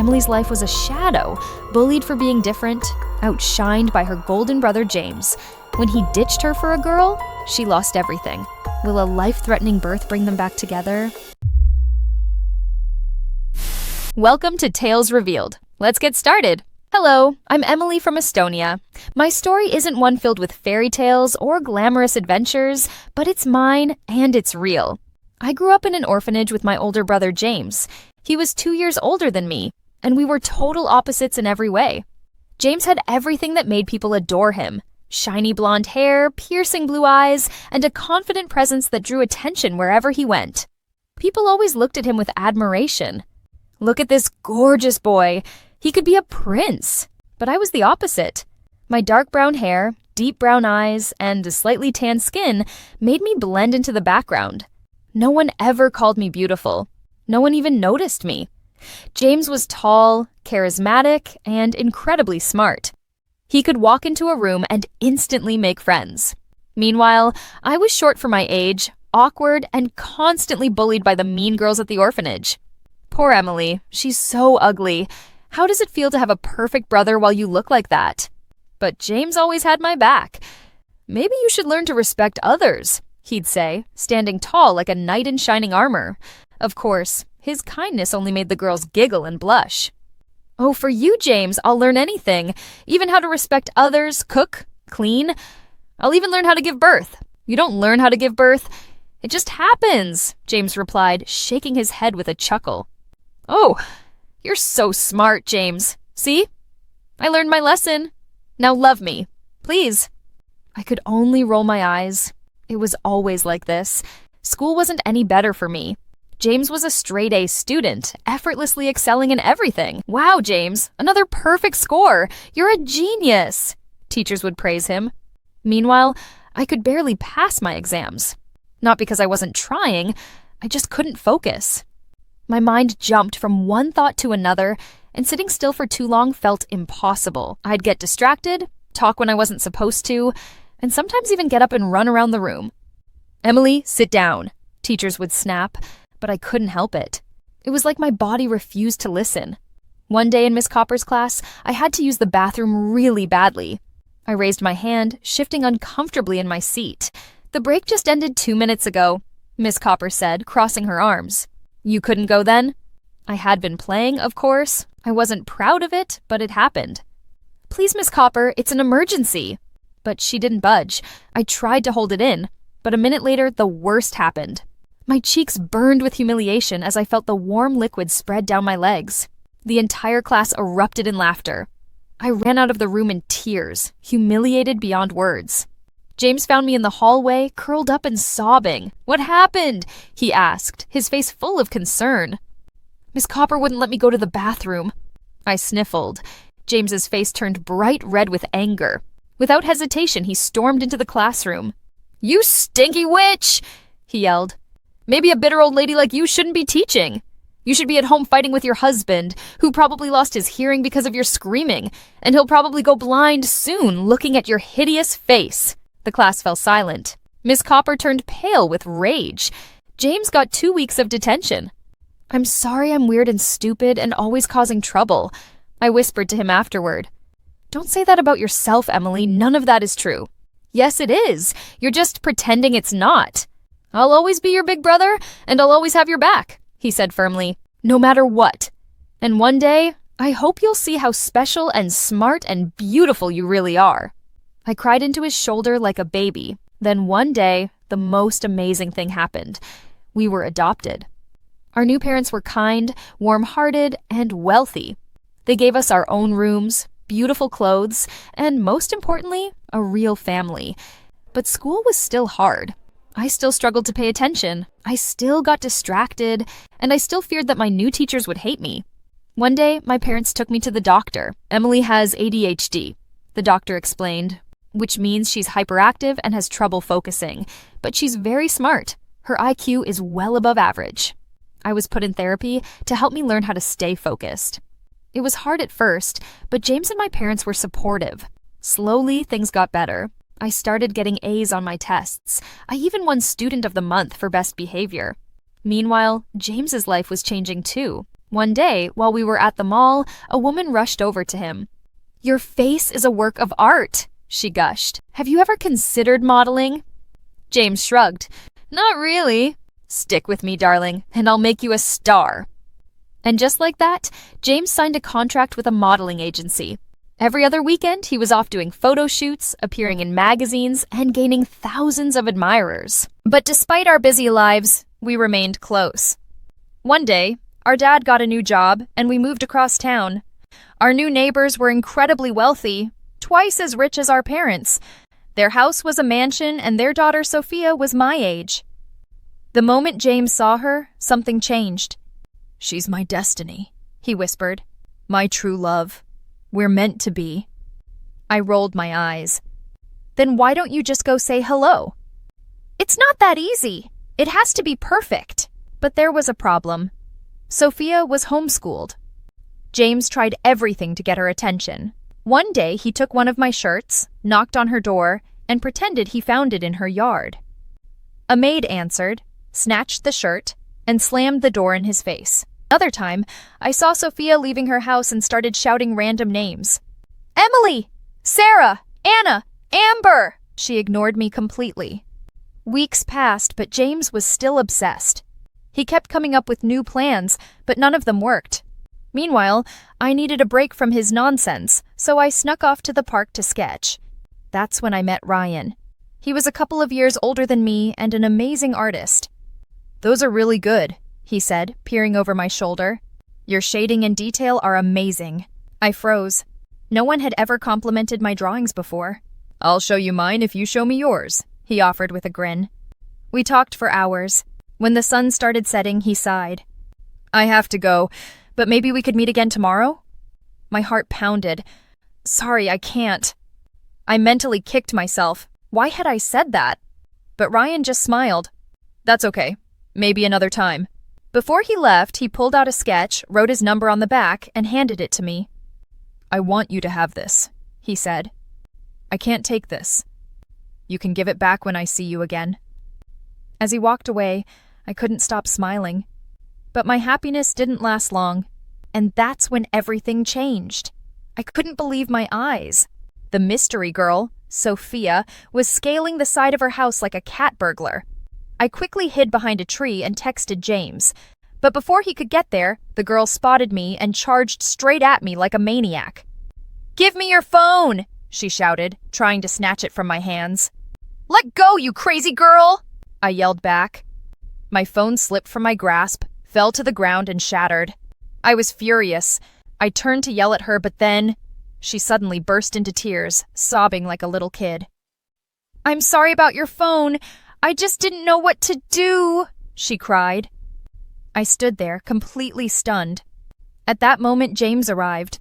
Emily's life was a shadow, bullied for being different, outshined by her golden brother James. When he ditched her for a girl, she lost everything. Will a life-threatening birth bring them back together? Welcome to Tales Revealed. Let's get started. Hello, I'm Emily from Estonia. My story isn't one filled with fairy tales or glamorous adventures, but it's mine and it's real. I grew up in an orphanage with my older brother James. He was 2 years older than me, and we were total opposites in every way. James had everything that made people adore him. Shiny blonde hair, piercing blue eyes, and a confident presence that drew attention wherever he went. People always looked at him with admiration. Look at this gorgeous boy. He could be a prince. But I was the opposite. My dark brown hair, deep brown eyes, and a slightly tan skin made me blend into the background. No one ever called me beautiful. No one even noticed me. James was tall, charismatic, and incredibly smart. He could walk into a room and instantly make friends. Meanwhile, I was short for my age, awkward, and constantly bullied by the mean girls at the orphanage. Poor Emily, she's so ugly. How does it feel to have a perfect brother while you look like that? But James always had my back. Maybe you should learn to respect others, he'd say, standing tall like a knight in shining armor. Of course, his kindness only made the girls giggle and blush. Oh, for you, James, I'll learn anything, even how to respect others, cook, clean. I'll even learn how to give birth. You don't learn how to give birth. It just happens, James replied, shaking his head with a chuckle. Oh, you're so smart, James. See? I learned my lesson. Now love me, please. I could only roll my eyes. It was always like this. School wasn't any better for me. James was a straight-A student, effortlessly excelling in everything. Wow, James, another perfect score. You're a genius, teachers would praise him. Meanwhile, I could barely pass my exams. Not because I wasn't trying, I just couldn't focus. My mind jumped from one thought to another, and sitting still for too long felt impossible. I'd get distracted, talk when I wasn't supposed to, and sometimes even get up and run around the room. Emily, sit down, teachers would snap. But I couldn't help it. It was like my body refused to listen. One day in Miss Copper's class, I had to use the bathroom really badly. I raised my hand, shifting uncomfortably in my seat. The break just ended 2 minutes ago, Miss Copper said, crossing her arms. You couldn't go then? I had been playing, of course. I wasn't proud of it, but it happened. Please, Miss Copper, it's an emergency. But she didn't budge. I tried to hold it in, but a minute later, the worst happened. My cheeks burned with humiliation as I felt the warm liquid spread down my legs. The entire class erupted in laughter. I ran out of the room in tears, humiliated beyond words. James found me in the hallway, curled up and sobbing. What happened? He asked, his face full of concern. Miss Copper wouldn't let me go to the bathroom. I sniffled. James's face turned bright red with anger. Without hesitation, he stormed into the classroom. You stinky witch! He yelled. Maybe a bitter old lady like you shouldn't be teaching. You should be at home fighting with your husband, who probably lost his hearing because of your screaming, and he'll probably go blind soon looking at your hideous face. The class fell silent. Miss Copper turned pale with rage. James got 2 weeks of detention. I'm sorry I'm weird and stupid and always causing trouble, I whispered to him afterward. Don't say that about yourself, Emily. None of that is true. Yes, it is. You're just pretending it's not. I'll always be your big brother, and I'll always have your back, he said firmly, no matter what. And one day, I hope you'll see how special and smart and beautiful you really are. I cried into his shoulder like a baby. Then one day, the most amazing thing happened. We were adopted. Our new parents were kind, warm-hearted, and wealthy. They gave us our own rooms, beautiful clothes, and most importantly, a real family. But school was still hard. I still struggled to pay attention. I still got distracted, and I still feared that my new teachers would hate me. One day, my parents took me to the doctor. Emily has ADHD, the doctor explained, which means she's hyperactive and has trouble focusing, but she's very smart. Her IQ is well above average. I was put in therapy to help me learn how to stay focused. It was hard at first, but James and my parents were supportive. Slowly, things got better. I started getting A's on my tests. I even won Student of the Month for best behavior. Meanwhile, James's life was changing too. One day, while we were at the mall, a woman rushed over to him. "Your face is a work of art," she gushed. "Have you ever considered modeling?" James shrugged. "Not really." "Stick with me, darling, and I'll make you a star." And just like that, James signed a contract with a modeling agency. Every other weekend, he was off doing photo shoots, appearing in magazines, and gaining thousands of admirers. But despite our busy lives, we remained close. One day, our dad got a new job, and we moved across town. Our new neighbors were incredibly wealthy, twice as rich as our parents. Their house was a mansion, and their daughter Sophia was my age. The moment James saw her, something changed. "She's my destiny," he whispered. "My true love. We're meant to be." I rolled my eyes. "Then why don't you just go say hello?" "It's not that easy. It has to be perfect." But there was a problem. Sophia was homeschooled. James tried everything to get her attention. One day, he took one of my shirts, knocked on her door, and pretended he found it in her yard. A maid answered, snatched the shirt, and slammed the door in his face. Another time, I saw Sophia leaving her house and started shouting random names. "Emily! Sarah! Anna! Amber!" She ignored me completely. Weeks passed, but James was still obsessed. He kept coming up with new plans, but none of them worked. Meanwhile, I needed a break from his nonsense, so I snuck off to the park to sketch. That's when I met Ryan. He was a couple of years older than me and an amazing artist. "Those are really good," he said, peering over my shoulder. "Your shading and detail are amazing." I froze. No one had ever complimented my drawings before. "I'll show you mine if you show me yours," he offered with a grin. We talked for hours. When the sun started setting, he sighed. "I have to go, but maybe we could meet again tomorrow?" My heart pounded. "Sorry, I can't." I mentally kicked myself. Why had I said that? But Ryan just smiled. "That's okay. Maybe another time." Before he left, he pulled out a sketch, wrote his number on the back, and handed it to me. "I want you to have this," he said. "I can't take this. You can give it back when I see you again." As he walked away, I couldn't stop smiling. But my happiness didn't last long, and that's when everything changed. I couldn't believe my eyes. The mystery girl, Sophia, was scaling the side of her house like a cat burglar. I quickly hid behind a tree and texted James. But before he could get there, the girl spotted me and charged straight at me like a maniac. "Give me your phone!" she shouted, trying to snatch it from my hands. "Let go, you crazy girl!" I yelled back. My phone slipped from my grasp, fell to the ground, and shattered. I was furious. I turned to yell at her, but then she suddenly burst into tears, sobbing like a little kid. "I'm sorry about your phone. I just didn't know what to do," she cried. I stood there, completely stunned. At that moment, James arrived.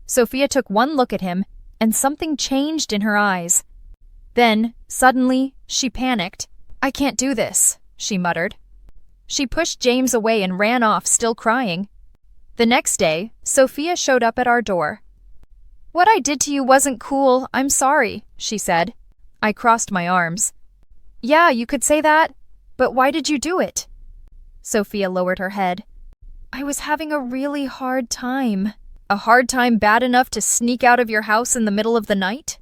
Sophia took one look at him, and something changed in her eyes. Then, suddenly, she panicked. "I can't do this," she muttered. She pushed James away and ran off, still crying. The next day, Sophia showed up at our door. "What I did to you wasn't cool, I'm sorry," she said. I crossed my arms. "Yeah, you could say that, but why did you do it?" Sophia lowered her head. "I was having a really hard time." "A hard time bad enough to sneak out of your house in the middle of the night?"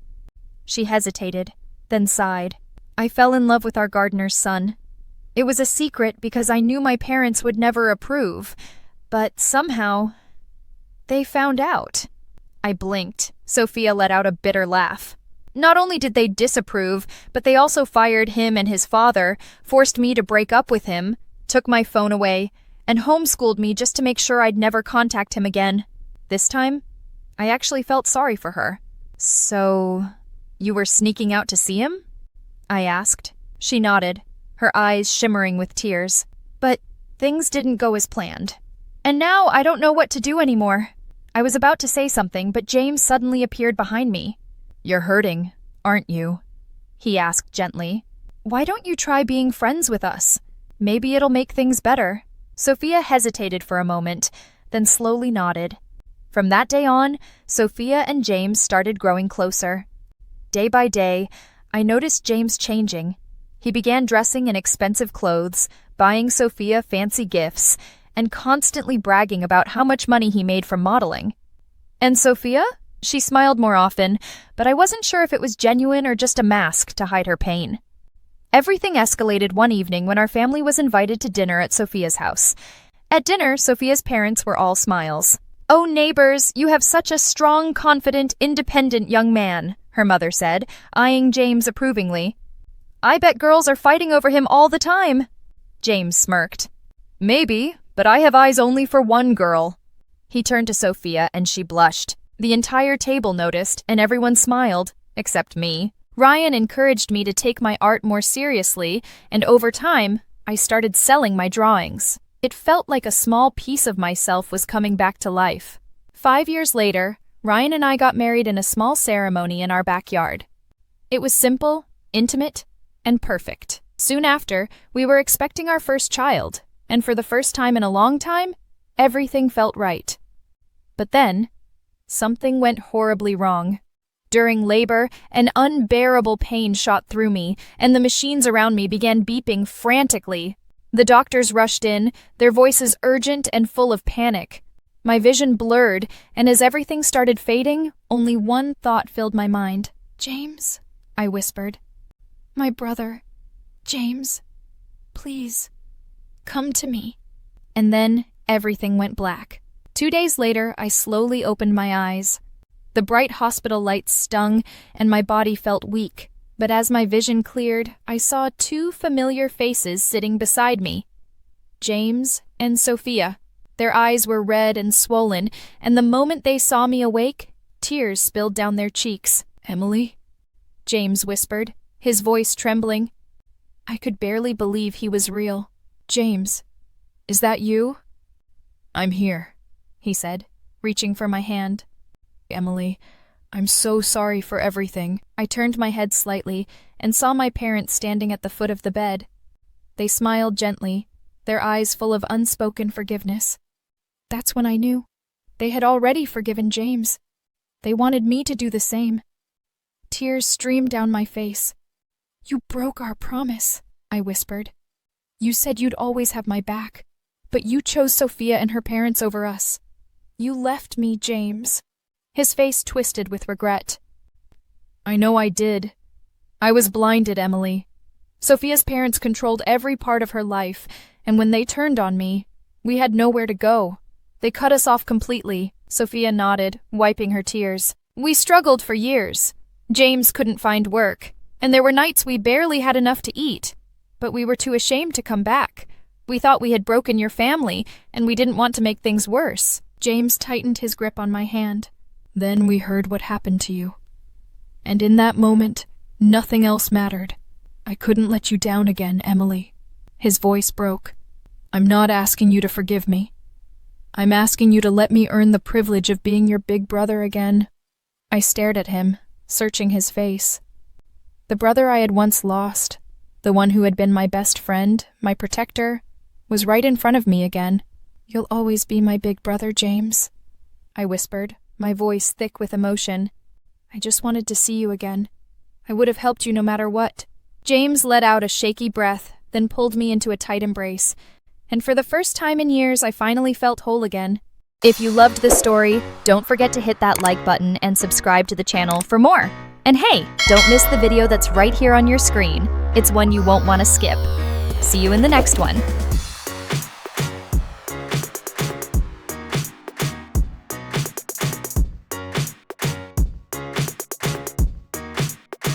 She hesitated, then sighed. "I fell in love with our gardener's son. It was a secret because I knew my parents would never approve, but somehow they found out." I blinked. Sophia let out a bitter laugh. "Not only did they disapprove, but they also fired him and his father, forced me to break up with him, took my phone away, and homeschooled me just to make sure I'd never contact him again." This time, I actually felt sorry for her. "So, you were sneaking out to see him?" I asked. She nodded, her eyes shimmering with tears. "But things didn't go as planned. And now I don't know what to do anymore." I was about to say something, but James suddenly appeared behind me. "You're hurting, aren't you?" he asked gently. "Why don't you try being friends with us? Maybe it'll make things better." Sophia hesitated for a moment, then slowly nodded. From that day on, Sophia and James started growing closer. Day by day, I noticed James changing. He began dressing in expensive clothes, buying Sophia fancy gifts, and constantly bragging about how much money he made from modeling. And Sophia? She smiled more often, but I wasn't sure if it was genuine or just a mask to hide her pain. Everything escalated one evening when our family was invited to dinner at Sophia's house. At dinner, Sophia's parents were all smiles. "Oh, neighbors, you have such a strong, confident, independent young man," her mother said, eyeing James approvingly. "I bet girls are fighting over him all the time." James smirked. "Maybe, but I have eyes only for one girl." He turned to Sophia and she blushed. The entire table noticed and everyone smiled, except me. Ryan encouraged me to take my art more seriously, and over time, I started selling my drawings. It felt like a small piece of myself was coming back to life. 5 years later, Ryan and I got married in a small ceremony in our backyard. It was simple, intimate, and perfect. Soon after, we were expecting our first child, and for the first time in a long time, everything felt right. But then, something went horribly wrong. During labor, an unbearable pain shot through me, and the machines around me began beeping frantically. The doctors rushed in, their voices urgent and full of panic. My vision blurred, and as everything started fading, only one thought filled my mind. "James," I whispered. "My brother. James. Please, come to me." And then everything went black. 2 days later, I slowly opened my eyes. The bright hospital lights stung, and my body felt weak. But as my vision cleared, I saw 2 familiar faces sitting beside me. James and Sophia. Their eyes were red and swollen, and the moment they saw me awake, tears spilled down their cheeks. "Emily?" James whispered, his voice trembling. I could barely believe he was real. "James, is that you?" "I'm here," he said, reaching for my hand. "Emily, I'm so sorry for everything." I turned my head slightly and saw my parents standing at the foot of the bed. They smiled gently, their eyes full of unspoken forgiveness. That's when I knew. They had already forgiven James. They wanted me to do the same. Tears streamed down my face. "You broke our promise," I whispered. "You said you'd always have my back, but you chose Sophia and her parents over us. You left me, James." His face twisted with regret. "I know I did. I was blinded, Emily. Sophia's parents controlled every part of her life, and when they turned on me, we had nowhere to go. They cut us off completely." Sophia nodded, wiping her tears. "We struggled for years. James couldn't find work, and there were nights we barely had enough to eat. But we were too ashamed to come back. We thought we had broken your family, and we didn't want to make things worse." James tightened his grip on my hand. "Then we heard what happened to you. And in that moment, nothing else mattered. I couldn't let you down again, Emily." His voice broke. "I'm not asking you to forgive me. I'm asking you to let me earn the privilege of being your big brother again." I stared at him, searching his face. The brother I had once lost, the one who had been my best friend, my protector, was right in front of me again. "You'll always be my big brother, James," I whispered, my voice thick with emotion. "I just wanted to see you again. I would have helped you no matter what." James let out a shaky breath, then pulled me into a tight embrace. And for the first time in years, I finally felt whole again. If you loved this story, don't forget to hit that like button and subscribe to the channel for more. And hey, don't miss the video that's right here on your screen. It's one you won't want to skip. See you in the next one.